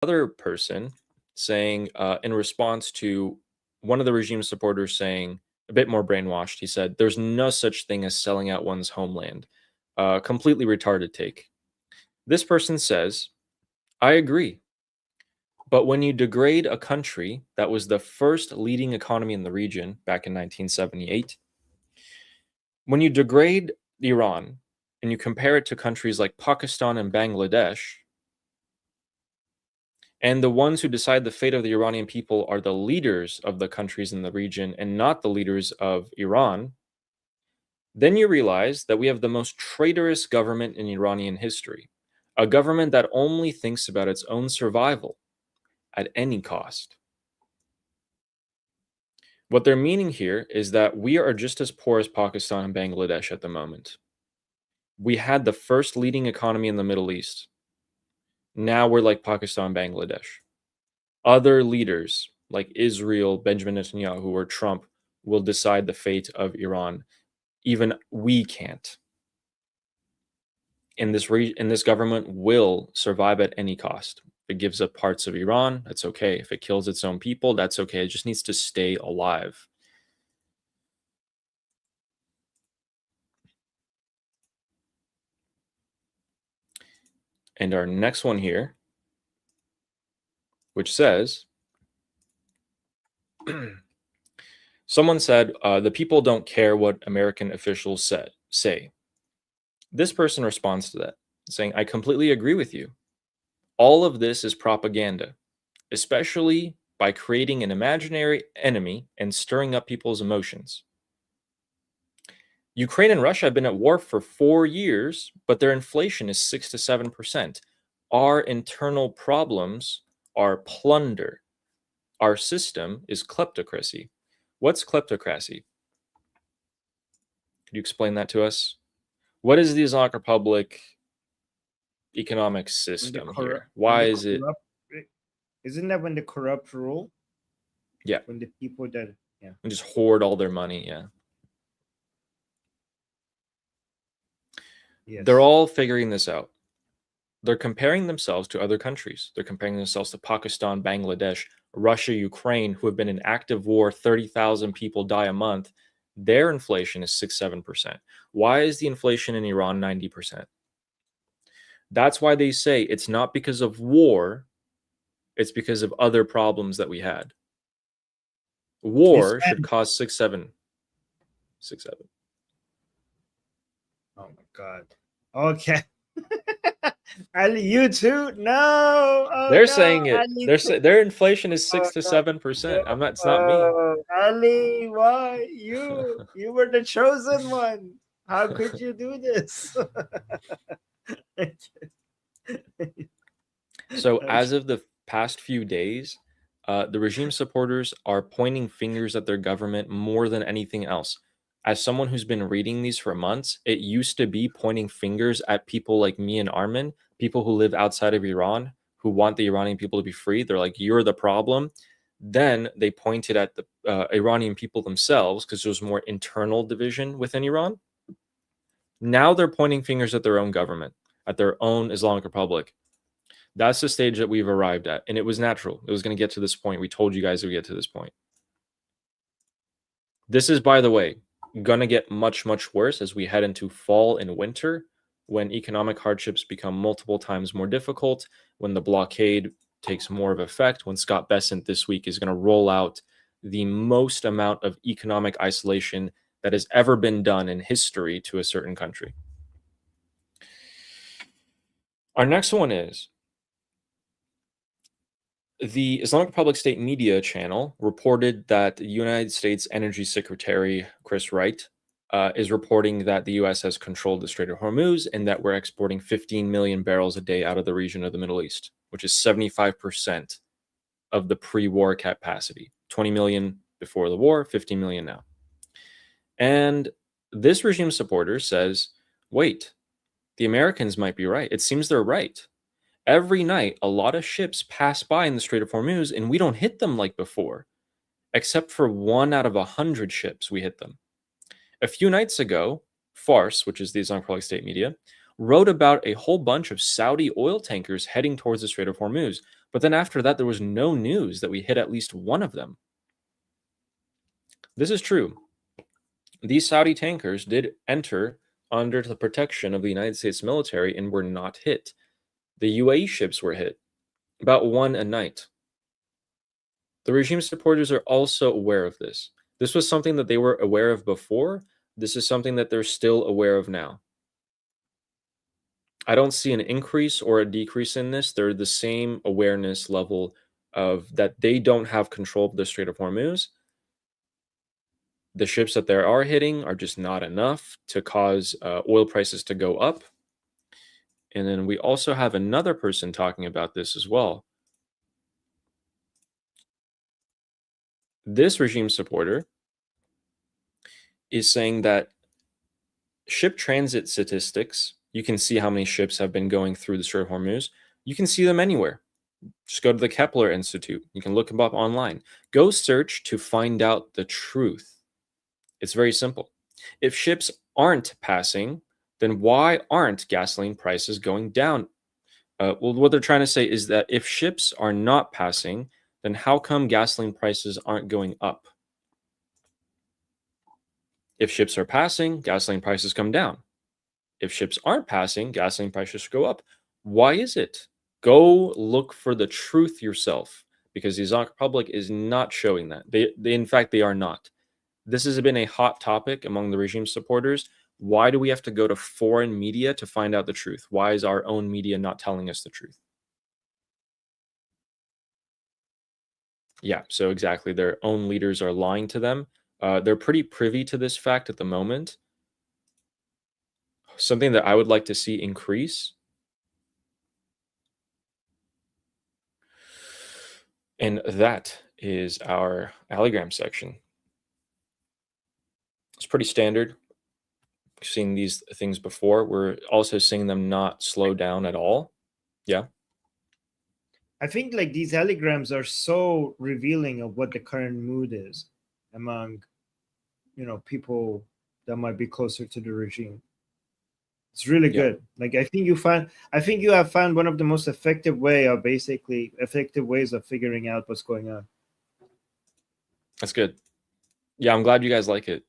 Other person saying, in response to one of the regime supporters saying, a bit more brainwashed, he said, "There's no such thing as selling out one's homeland." Completely retarded take. This person says, "I agree. But when you degrade a country that was the first leading economy in the region back in 1978, when you degrade Iran and you compare it to countries like Pakistan and Bangladesh, and the ones who decide the fate of the Iranian people are the leaders of the countries in the region and not the leaders of Iran, then you realize that we have the most traitorous government in Iranian history, a government that only thinks about its own survival at any cost." What they're meaning here is that we are just as poor as Pakistan and Bangladesh at the moment. We had the first leading economy in the Middle East. Now we're like Pakistan, Bangladesh. Other leaders like Israel, Benjamin Netanyahu, or Trump will decide the fate of Iran. Even we can't. And this government will survive at any cost. If it gives up parts of Iran, that's okay. If it kills its own people, that's okay. It just needs to stay alive. And our next one here, which says, someone said, the people don't care what American officials say. This person responds to that, saying, "I completely agree with you. All of this is propaganda, especially by creating an imaginary enemy and stirring up people's emotions. Ukraine and Russia have been at war for 4 years, but their inflation is 6 to 7%. Our internal problems are plunder. Our system is kleptocracy." What's kleptocracy? Could you explain that to us? What is the Islamic Republic economic system here? Why is it? Isn't that when the corrupt rule? Yeah. When the people that, yeah. And just hoard all their money, yeah. Yes. They're all figuring this out. They're comparing themselves to other countries. They're comparing themselves to Pakistan, Bangladesh, Russia, Ukraine, who have been in active war. 30,000 people die a month. Their inflation is 6-7%. Why is the inflation in Iran 90%? That's why they say it's not because of war, it's because of other problems that we had. War should cost 6-7. 6-7. Oh my God. Okay. Ali, you too? No. Oh, They're no. saying it. Ali, Their inflation is 6 to 7%. I'm not. It's not me. Ali, why you? You were the chosen one. How could you do this? So as of the past few days, the regime supporters are pointing fingers at their government more than anything else. As someone who's been reading these for months, it used to be pointing fingers at people like me and Armin, people who live outside of Iran, who want the Iranian people to be free. They're like, "You're the problem." Then they pointed at the Iranian people themselves because there's more internal division within Iran. Now they're pointing fingers at their own government, at their own Islamic Republic. That's the stage that we've arrived at. And it was natural. It was going to get to this point. We told you guys it would get to this point. This is, by the way, going to get much, much worse as we head into fall and winter, when economic hardships become multiple times more difficult, when the blockade takes more of effect, when Scott Bessent this week is going to roll out the most amount of economic isolation that has ever been done in history to a certain country. Our next one is the Islamic Republic State Media channel reported that the United States Energy Secretary Chris Wright is reporting that the U.S. has controlled the Strait of Hormuz and that we're exporting 15 million barrels a day out of the region of the Middle East, which is 75% of the pre-war capacity. 20 million before the war, 15 million now. And this regime supporter says, wait, the Americans might be right. It seems they're right. Every night, a lot of ships pass by in the Strait of Hormuz, and we don't hit them like before. Except for 1 out of 100 ships, we hit them. A few nights ago, Farce, which is the Islamic Republic State Media, wrote about a whole bunch of Saudi oil tankers heading towards the Strait of Hormuz. But then after that, there was no news that we hit at least one of them. This is true. These Saudi tankers did enter under the protection of the United States military and were not hit. The UAE ships were hit, about one a night. The regime supporters are also aware of this. This was something that they were aware of before. This is something that they're still aware of now. I don't see an increase or a decrease in this. They're the same awareness level of that they don't have control of the Strait of Hormuz. The ships that they are hitting are just not enough to cause oil prices to go up. And then we also have another person talking about this as well. This regime supporter is saying that ship transit statistics, you can see how many ships have been going through the Strait of Hormuz. You can see them anywhere. Just go to the Kepler Institute. You can look them up online. Go search to find out the truth. It's very simple. If ships aren't passing, then why aren't gasoline prices going down? Well, what they're trying to say is that if ships are not passing, then how come gasoline prices aren't going up? If ships are passing, gasoline prices come down. If ships aren't passing, gasoline prices go up. Why is it? Go look for the truth yourself, because the Islamic Republic is not showing that. In fact, they are not. This has been a hot topic among the regime supporters. Why do we have to go to foreign media to find out the truth? Why is our own media not telling us the truth? Yeah, so exactly. Their own leaders are lying to them. They're pretty privy to this fact at the moment. Something that I would like to see increase. And that is our allogram section. It's pretty standard. We've seen these things before. We're also seeing them not slow down at all. Yeah. I think like these allegrams are so revealing of what the current mood is among, people that might be closer to the regime. It's really Yeah. good. Like I think you have found one of the most effective ways of figuring out what's going on. That's good. Yeah, I'm glad you guys like it.